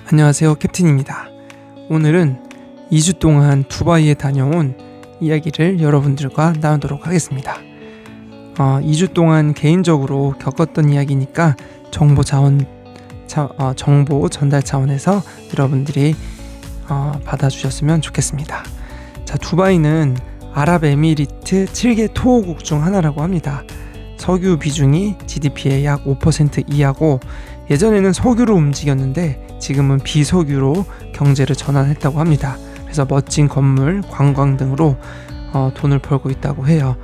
안녕하세요, 캡틴입니다. 오늘은 2주 동안 두바이에 다녀온 이야기를 여러분들과 나누도록 하겠습니다. 2주 동안 개인적으로 겪었던 이야기니까 정보 전달 차원에서 여러분들이 받아주셨으면 좋겠습니다. 자, 두바이는 아랍에미리트 7개 토호국 중 하나라고 합니다. 석유 비중이 GDP의 약 5% 이하고, 예전에는 석유로 움직였는데 지금은 비석유로 경제를 전환했다고 합니다. 그래서 멋진 건물, 관광 등으로 돈을 벌고 있다고 해요.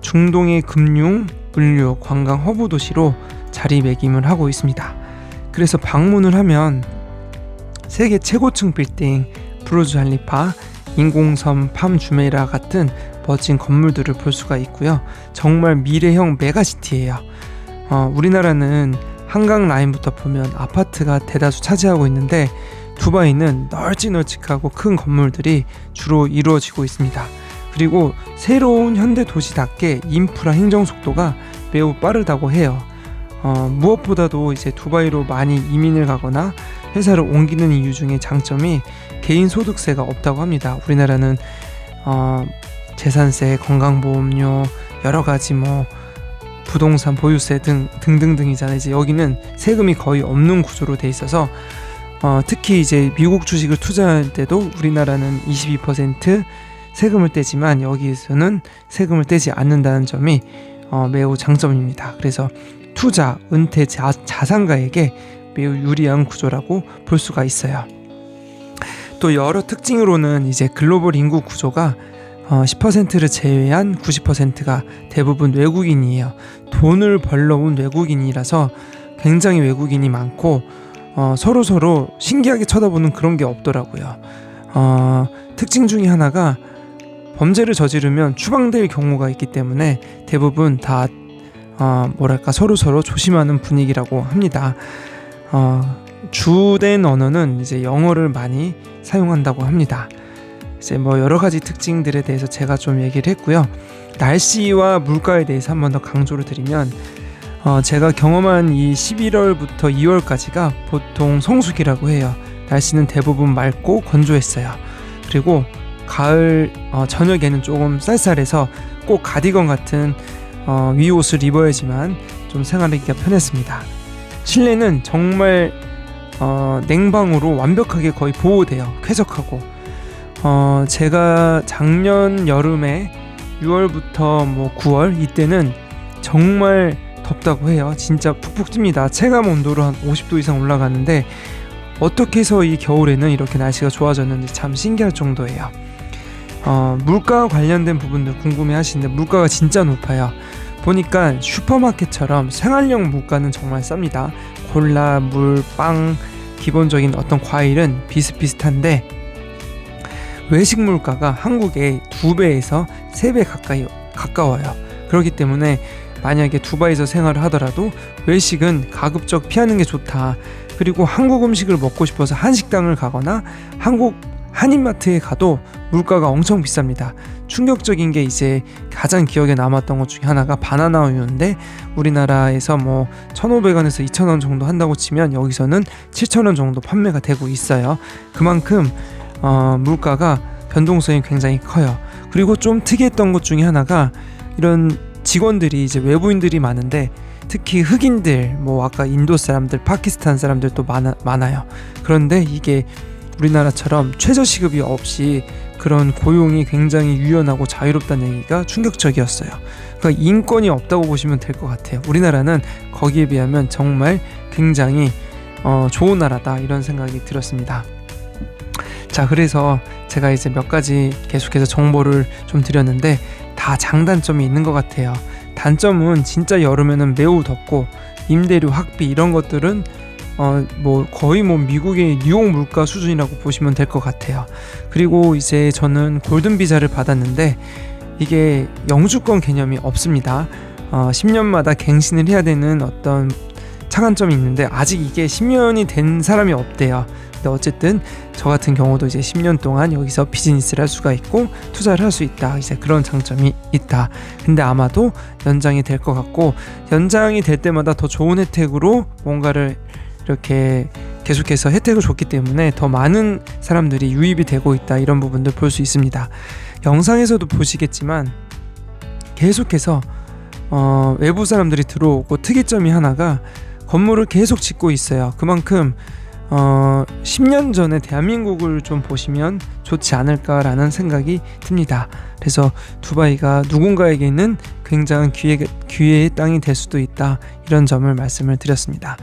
중동의 금융, 물류, 관광 허브 도시로 자리매김을 하고 있습니다. 그래서 방문을 하면 세계 최고층 빌딩 부르즈 할리파, 인공섬 팜 주메이라 같은 멋진 건물들을 볼 수가 있고요. 정말 미래형 메가시티예요. 우리나라는 한강 라인부터 보면 아파트가 대다수 차지하고 있는데, 두바이는 널찍널찍하고 큰 건물들이 주로 이루어지고 있습니다. 그리고 새로운 현대 도시답게 인프라 행정 속도가 매우 빠르다고 해요. 무엇보다도 이제 두바이로 많이 이민을 가거나 회사를 옮기는 이유 중에 장점이 개인 소득세가 없다고 합니다. 우리나라는 재산세, 건강보험료, 여러 가지 부동산 보유세 등등등이잖아요. 이제 여기는 세금이 거의 없는 구조로 돼 있어서 특히 이제 미국 주식을 투자할 때도 우리나라는 22% 세금을 떼지만 여기에서는 세금을 떼지 않는다는 점이 매우 장점입니다. 그래서 투자, 은퇴, 자산가에게 매우 유리한 구조라고 볼 수가 있어요. 또 여러 특징으로는 이제 글로벌 인구 구조가 10%를 제외한 90%가 대부분 외국인이에요. 돈을 벌러 온 외국인이라서 굉장히 외국인이 많고, 서로 신기하게 쳐다보는 그런 게 없더라고요. 특징 중에 하나가 범죄를 저지르면 추방될 경우가 있기 때문에 대부분 다 서로 조심하는 분위기라고 합니다. 주된 언어는 이제 영어를 많이 사용한다고 합니다. 이제 여러 가지 특징들에 대해서 제가 좀 얘기를 했고요. 날씨와 물가에 대해서 한 번 더 강조를 드리면, 제가 경험한 이 11월부터 2월까지가 보통 성수기라고 해요. 날씨는 대부분 맑고 건조했어요. 그리고 가을 저녁에는 조금 쌀쌀해서 꼭 가디건 같은 위옷을 입어야지만 좀 생활하기가 편했습니다. 실내는 정말 냉방으로 완벽하게 거의 보호돼요. 쾌적하고. 제가 작년 여름에 6월부터 9월 이때는 정말 덥다고 해요. 진짜 푹푹 찝니다. 체감 온도로 한 50도 이상 올라가는데 어떻게 해서 이 겨울에는 이렇게 날씨가 좋아졌는지 참 신기할 정도예요. 물가와 관련된 부분들 궁금해 하시는데, 물가가 진짜 높아요. 보니까 슈퍼마켓처럼 생활용 물가는 정말 쌉니다. 콜라, 물, 빵, 기본적인 어떤 과일은 비슷비슷한데, 외식 물가가 한국의 2배에서 3배 가까이 가까워요. 그렇기 때문에 만약에 두바이에서 생활을 하더라도 외식은 가급적 피하는 게 좋다. 그리고 한국 음식을 먹고 싶어서 한식당을 가거나 한국 한인마트에 가도 물가가 엄청 비쌉니다. 충격적인 게 이제 가장 기억에 남았던 것 중에 하나가 바나나 우유인데, 우리나라에서 1,500원에서 2,000원 정도 한다고 치면 여기서는 7,000원 정도 판매가 되고 있어요. 그만큼 물가가 변동성이 굉장히 커요. 그리고 좀 특이했던 것 중에 하나가, 이런 직원들이 이제 외부인들이 많은데 특히 흑인들, 아까 인도 사람들, 파키스탄 사람들도 많아요. 그런데 이게 우리나라처럼 최저시급이 없이 그런 고용이 굉장히 유연하고 자유롭다는 얘기가 충격적이었어요. 그러니까 인권이 없다고 보시면 될 것 같아요. 우리나라는 거기에 비하면 정말 굉장히 좋은 나라다, 이런 생각이 들었습니다. 자, 그래서 제가 이제 몇 가지 계속해서 정보를 좀 드렸는데 다 장단점이 있는 것 같아요. 단점은 진짜 여름에는 매우 덥고, 임대료, 학비 이런 것들은 거의 미국의 뉴욕 물가 수준이라고 보시면 될 것 같아요. 그리고 이제 저는 골든 비자를 받았는데 이게 영주권 개념이 없습니다. 10년마다 갱신을 해야 되는 어떤 차관점이 있는데 아직 이게 10년이 된 사람이 없대요. 근데 어쨌든 저 같은 경우도 이제 10년 동안 여기서 비즈니스를 할 수가 있고 투자를 할 수 있다, 이제 그런 장점이 있다. 근데 아마도 연장이 될 것 같고, 연장이 될 때마다 더 좋은 혜택으로 뭔가를 이렇게 계속해서 혜택을 줬기 때문에 더 많은 사람들이 유입이 되고 있다, 이런 부분들 볼 수 있습니다. 영상에서도 보시겠지만 계속해서 외부 사람들이 들어오고, 특이점이 하나가 건물을 계속 짓고 있어요. 그만큼 10년 전에 대한민국을 좀 보시면 좋지 않을까라는 생각이 듭니다. 그래서 두바이가 누군가에게는 굉장한 기회의 땅이 될 수도 있다, 이런 점을 말씀을 드렸습니다.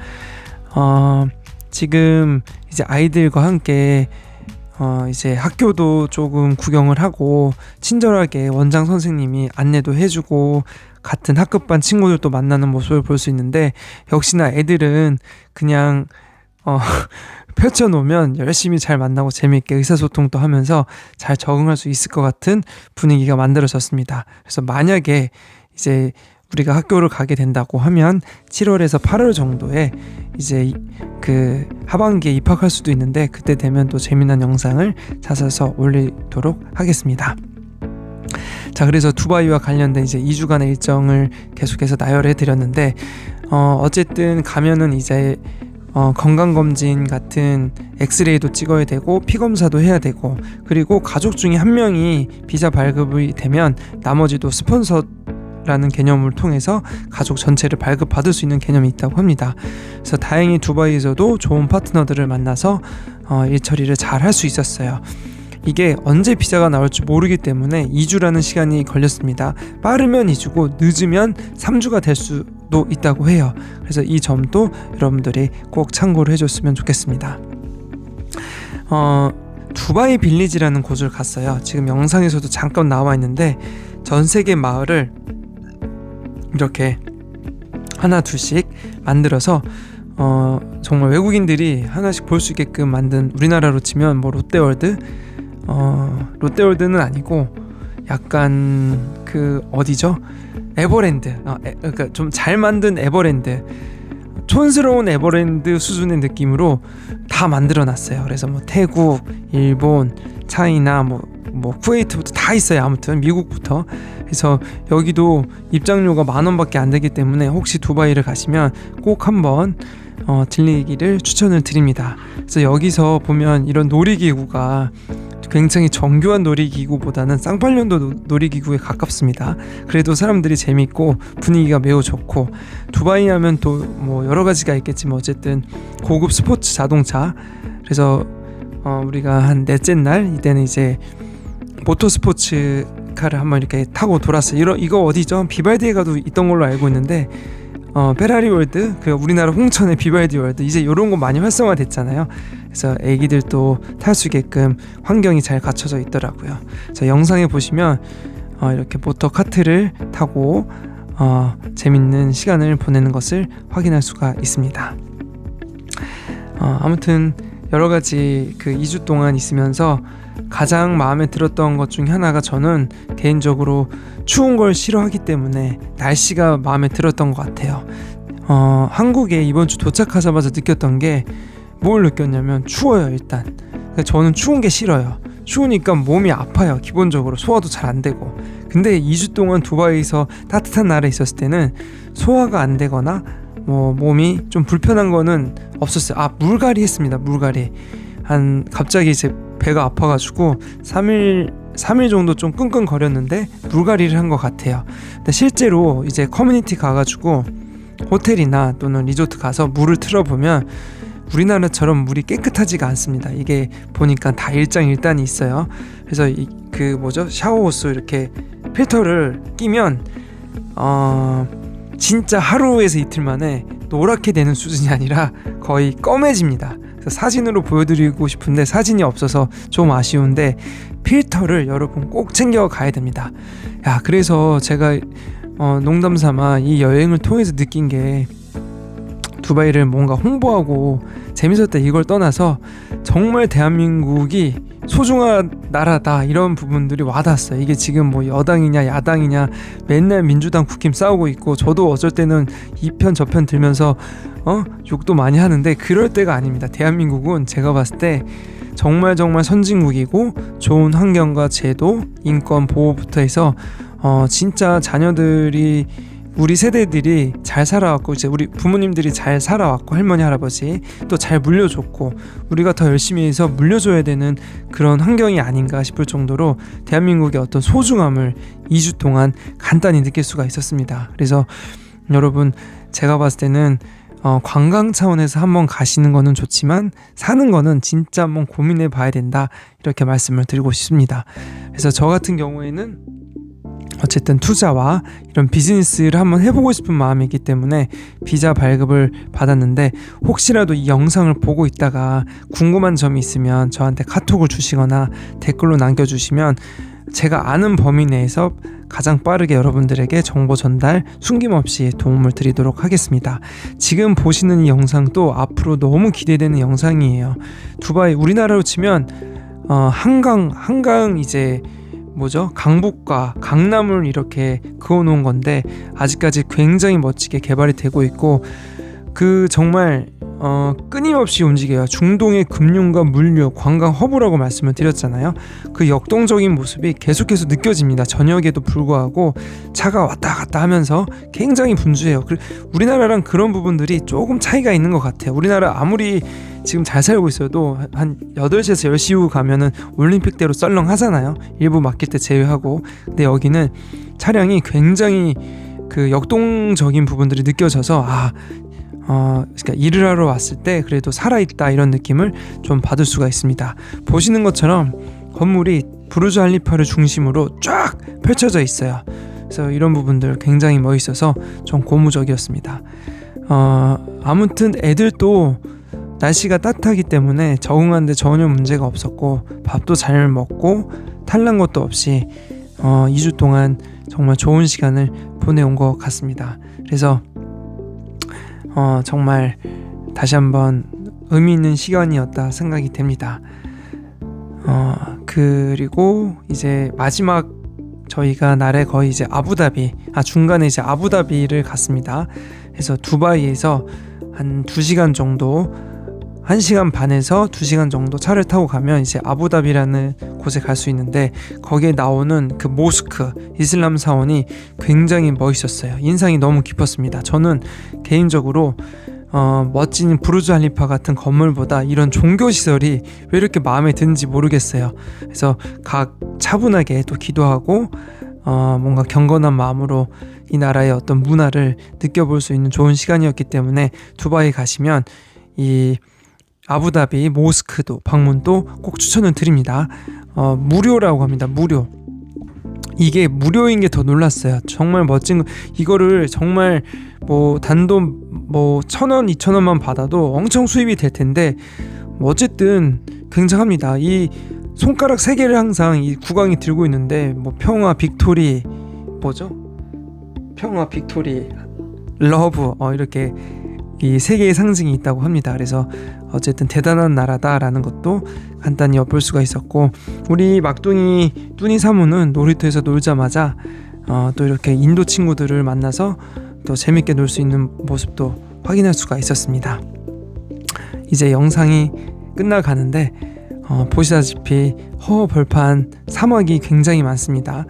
지금 이제 아이들과 함께 이제 학교도 조금 구경을 하고, 친절하게 원장 선생님이 안내도 해주고 같은 학급반 친구들도 만나는 모습을 볼 수 있는데, 역시나 애들은 그냥 펼쳐놓으면 열심히 잘 만나고 재미있게 의사소통도 하면서 잘 적응할 수 있을 것 같은 분위기가 만들어졌습니다. 그래서 만약에 이제 우리가 학교를 가게 된다고 하면 7월에서 8월 정도에 이제 그 하반기에 입학할 수도 있는데, 그때 되면 또 재미난 영상을 찾아서 올리도록 하겠습니다. 자, 그래서 두바이와 관련된 이제 2주간의 일정을 계속해서 나열해 드렸는데, 어쨌든 가면은 이제 건강검진 같은 엑스레이도 찍어야 되고, 피검사도 해야 되고, 그리고 가족 중에 한 명이 비자 발급이 되면 나머지도 스폰서라는 개념을 통해서 가족 전체를 발급받을 수 있는 개념이 있다고 합니다. 그래서 다행히 두바이에서도 좋은 파트너들을 만나서 일 처리를 잘 할 수 있었어요. 이게 언제 비자가 나올지 모르기 때문에 2주라는 시간이 걸렸습니다. 빠르면 2주고 늦으면 3주가 될 수도 있다고 해요. 그래서 이 점도 여러분들이 꼭 참고를 해줬으면 좋겠습니다. 두바이 빌리지라는 곳을 갔어요. 지금 영상에서도 잠깐 나와 있는데, 전세계 마을을 이렇게 하나 둘씩 만들어서 정말 외국인들이 하나씩 볼 수 있게끔 만든, 우리나라로 치면 뭐 롯데월드는 아니고 약간 그 어디죠? 에버랜드. 그러니까 좀 잘 만든 에버랜드, 촌스러운 에버랜드 수준의 느낌으로 다 만들어놨어요. 그래서 뭐 태국, 일본, 차이나 뭐 쿠웨이트부터 다 있어요. 아무튼 미국부터. 그래서 여기도 입장료가 10,000원밖에 안 되기 때문에 혹시 두바이를 가시면 꼭 한번 들리기를 추천을 드립니다. 그래서 여기서 보면 이런 놀이기구가 굉장히 정교한 놀이기구보다는 쌍팔년도 놀이기구에 가깝습니다. 그래도 사람들이 재밌고 분위기가 매우 좋고, 두바이 하면 또 뭐 여러 가지가 있겠지만 어쨌든 고급 스포츠 자동차, 그래서 우리가 한 넷째 날 이때는 이제 모터스포츠 카를 한번 이렇게 타고 돌았어요. 이거 어디죠? 비발디에 가도 있던 걸로 알고 있는데, 페라리 월드, 그 우리나라 홍천의 비발디 월드, 이제 이런 거 많이 활성화됐잖아요. 그래서 애기들도 탈 수 있게끔 환경이 잘 갖춰져 있더라고요. 자, 영상에 보시면 이렇게 모터 카트를 타고 재밌는 시간을 보내는 것을 확인할 수가 있습니다. 아무튼 여러 가지 그 2주 동안 있으면서 가장 마음에 들었던 것 중에 하나가, 저는 개인적으로 추운 걸 싫어하기 때문에 날씨가 마음에 들었던 것 같아요. 한국에 이번 주 도착하자마자 느꼈던 게, 뭘 느꼈냐면 추워요. 일단 저는 추운 게 싫어요. 추우니까 몸이 아파요. 기본적으로 소화도 잘 안 되고. 근데 2주 동안 두바이에서 따뜻한 나라에 있었을 때는 소화가 안 되거나 뭐 몸이 좀 불편한 거는 없었어요. 물갈이 했습니다. 물갈이 갑자기 이제 배가 아파가지고 3일 정도 좀 끙끙거렸는데 물갈이를 한 것 같아요. 근데 실제로 이제 커뮤니티 가가지고 호텔이나 또는 리조트 가서 물을 틀어보면 우리나라처럼 물이 깨끗하지가 않습니다. 이게 보니까 다 일장일단이 있어요. 그래서 샤워 호스 이렇게 필터를 끼면 진짜 하루에서 이틀 만에 노랗게 되는 수준이 아니라 거의 검해집니다. 그래서 사진으로 보여드리고 싶은데 사진이 없어서 좀 아쉬운데, 필터를 여러분 꼭 챙겨 가야 됩니다. 그래서 제가 농담 삼아 이 여행을 통해서 느낀 게, 두바이를 뭔가 홍보하고 재밌었다 이걸 떠나서 정말 대한민국이 소중한 나라다, 이런 부분들이 와닿았어요. 이게 지금 뭐 여당이냐 야당이냐 맨날 민주당 국힘 싸우고 있고, 저도 어쩔 때는 이 편 저 편 들면서 욕도 많이 하는데, 그럴 때가 아닙니다. 대한민국은 제가 봤을 때 정말 선진국이고, 좋은 환경과 제도, 인권 보호부터 해서 진짜 자녀들이 우리 세대들이 잘 살아왔고 이제 우리 부모님들이 잘 살아왔고 할머니 할아버지 또 잘 물려줬고 우리가 더 열심히 해서 물려줘야 되는 그런 환경이 아닌가 싶을 정도로 대한민국의 어떤 소중함을 2주 동안 간단히 느낄 수가 있었습니다. 그래서 여러분 제가 봤을 때는 관광 차원에서 한번 가시는 거는 좋지만 사는 거는 진짜 한번 고민해 봐야 된다, 이렇게 말씀을 드리고 싶습니다. 그래서 저 같은 경우에는 어쨌든 투자와 이런 비즈니스를 한번 해보고 싶은 마음이 있기 때문에 비자 발급을 받았는데, 혹시라도 이 영상을 보고 있다가 궁금한 점이 있으면 저한테 카톡을 주시거나 댓글로 남겨주시면 제가 아는 범위 내에서 가장 빠르게 여러분들에게 정보 전달 숨김없이 도움을 드리도록 하겠습니다. 지금 보시는 이 영상도 앞으로 너무 기대되는 영상이에요. 두바이, 우리나라로 치면 한강 이제 강북과 강남을 이렇게 그어놓은 건데 아직까지 굉장히 멋지게 개발이 되고 있고, 그 정말 끊임없이 움직여요. 중동의 금융과 물류, 관광 허브라고 말씀을 드렸잖아요. 그 역동적인 모습이 계속해서 느껴집니다. 저녁에도 불구하고 차가 왔다 갔다 하면서 굉장히 분주해요. 우리나라랑 그런 부분들이 조금 차이가 있는 것 같아요. 우리나라 아무리 지금 잘 살고 있어도 한 8시에서 10시 이후 가면은 올림픽대로 썰렁하잖아요. 일부 맡길 때 제외하고. 근데 여기는 차량이 굉장히 그 역동적인 부분들이 느껴져서 그러니까 일을 하러 왔을 때 그래도 살아있다, 이런 느낌을 좀 받을 수가 있습니다. 보시는 것처럼 건물이 부르즈 할리파를 중심으로 쫙 펼쳐져 있어요. 그래서 이런 부분들 굉장히 멋있어서 좀 고무적이었습니다. 아무튼 애들도 날씨가 따뜻하기 때문에 적응하는데 전혀 문제가 없었고 밥도 잘 먹고 탈난 것도 없이 2주 동안 정말 좋은 시간을 보내온 것 같습니다. 그래서 정말 다시 한번 의미 있는 시간이었다 생각이 됩니다. 그리고 이제 마지막 저희가 날에 거의 이제 중간에 이제 아부다비를 갔습니다. 그래서 두바이에서 한 2시간 정도, 1시간 반에서 2시간 정도 차를 타고 가면 이제 아부다비라는 곳에 갈 수 있는데, 거기에 나오는 그 모스크, 이슬람 사원이 굉장히 멋있었어요. 인상이 너무 깊었습니다. 저는 개인적으로 멋진 부르즈 할리파 같은 건물보다 이런 종교시설이 왜 이렇게 마음에 드는지 모르겠어요. 그래서 차분하게 또 기도하고 뭔가 경건한 마음으로 이 나라의 어떤 문화를 느껴볼 수 있는 좋은 시간이었기 때문에 두바이 가시면 이 아부다비 모스크도 방문도 꼭 추천을 드립니다. 무료라고 합니다. 무료. 이게 무료인 게 더 놀랐어요. 정말 멋진 거. 이거를 정말 단돈 1,000원, 2,000원만 받아도 엄청 수입이 될 텐데 어쨌든 굉장합니다. 이 손가락 3개를 항상 이 국왕이 들고 있는데 평화, 빅토리, 평화, 빅토리, 러브, 이렇게 이 3개의 상징이 있다고 합니다. 그래서 어쨌든 대단한 나라다라는 것도 간단히 엿볼 수가 있었고, 우리 막둥이 뚜니 사무는 놀이터에서 놀자마자 또 이렇게 인도 친구들을 만나서 또 재밌게 놀 수 있는 모습도 확인할 수가 있었습니다. 이제 영상이 끝나가는데 보시다시피 허허벌판 사막이 굉장히 많습니다.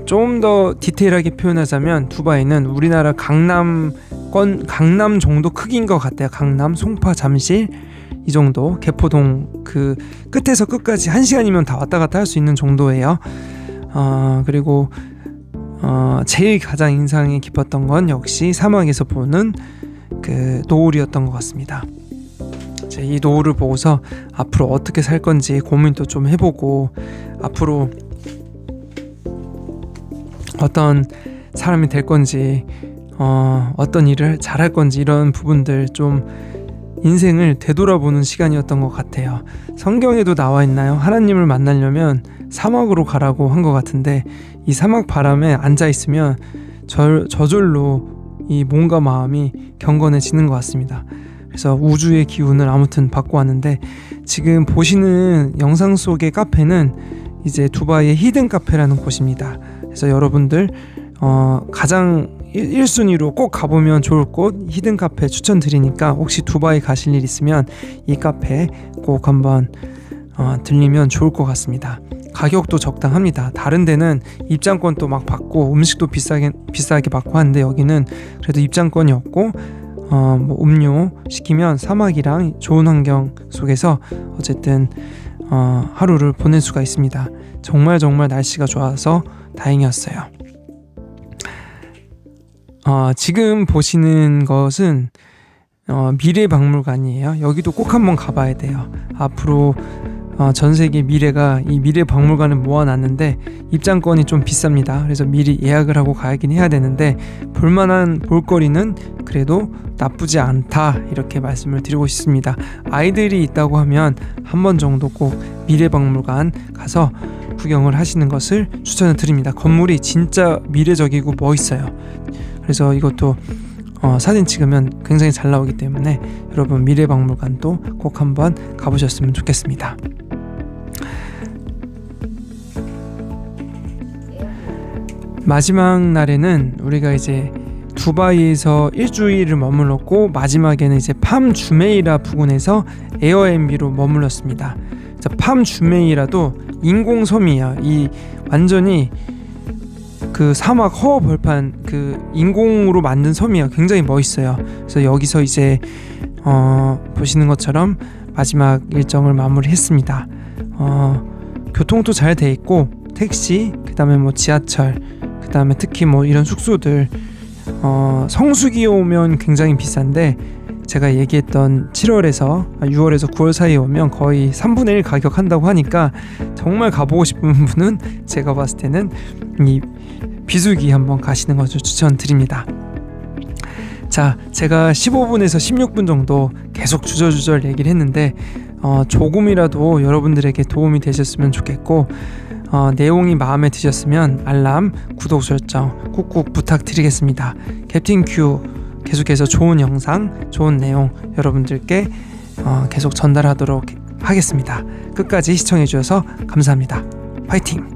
좀 더 디테일하게 표현하자면 두바이는 우리나라 강남 정도 크기인 것 같아요. 강남, 송파, 잠실 이 정도, 개포동 그 끝에서 끝까지 1시간이면 다 왔다 갔다 할 수 있는 정도예요. 그리고 제일 가장 인상이 깊었던 건 역시 사막에서 보는 그 노을이었던 것 같습니다. 이 노을을 보고서 앞으로 어떻게 살 건지 고민도 좀 해보고, 앞으로 어떤 사람이 될 건지, 어떤 일을 잘할 건지, 이런 부분들 좀 인생을 되돌아보는 시간이었던 것 같아요. 성경에도 나와 있나요? 하나님을 만나려면 사막으로 가라고 한 것 같은데, 이 사막 바람에 앉아 있으면 저절로 이 몸과 마음이 경건해지는 것 같습니다. 그래서 우주의 기운을 아무튼 받고 왔는데, 지금 보시는 영상 속의 카페는 이제 두바이의 히든 카페라는 곳입니다. 그래서 여러분들 가장 1순위로 꼭 가보면 좋을 곳 히든 카페 추천드리니까, 혹시 두바이 가실 일 있으면 이 카페 꼭 한번 들리면 좋을 것 같습니다. 가격도 적당합니다. 다른 데는 입장권도 막 받고 음식도 비싸게 받고 하는데 여기는 그래도 입장권이 없고 뭐 음료 시키면 사막이랑 좋은 환경 속에서 어쨌든 하루를 보낼 수가 있습니다. 정말 날씨가 좋아서 다행이었어요. 지금 보시는 것은 미래박물관이에요. 여기도 꼭 한번 가봐야 돼요. 앞으로 전 세계 미래가 이 미래박물관을 모아놨는데 입장권이 좀 비쌉니다. 그래서 미리 예약을 하고 가긴 해야 되는데 볼만한 볼거리는 그래도 나쁘지 않다, 이렇게 말씀을 드리고 싶습니다. 아이들이 있다고 하면 한 번 정도 꼭 미래박물관 가서 구경을 하시는 것을 추천을 드립니다. 건물이 진짜 미래적이고 멋있어요. 그래서 이것도 사진 찍으면 굉장히 잘 나오기 때문에 여러분 미래박물관도 꼭 한번 가보셨으면 좋겠습니다. 마지막 날에는 우리가 이제 두바이에서 일주일을 머물렀고 마지막에는 이제 팜 주메이라 부근에서 에어비앤비로 머물렀습니다. 팜 주메이라도 인공섬이에요. 이 완전히 그 사막 허허 벌판 그 인공으로 만든 섬이에요. 굉장히 멋있어요. 그래서 여기서 이제 보시는 것처럼 마지막 일정을 마무리했습니다. 교통도 잘 돼 있고 택시, 그다음에 뭐 지하철, 그다음에 특히 뭐 이런 숙소들 성수기에 오면 굉장히 비싼데 제가 얘기했던 7월에서 6월에서 9월 사이에 오면 거의 3분의 1 가격 한다고 하니까 정말 가보고 싶은 분은 제가 봤을 때는 이 비수기 한번 가시는 것을 추천드립니다. 자, 제가 15분에서 16분 정도 계속 주저주절 얘기를 했는데 조금이라도 여러분들에게 도움이 되셨으면 좋겠고 내용이 마음에 드셨으면 알람, 구독 설정 꾹꾹 부탁드리겠습니다. 캡틴 큐 계속해서 좋은 영상, 좋은 내용 여러분들께 계속 전달하도록 하겠습니다. 끝까지 시청해 주셔서 감사합니다. 화이팅!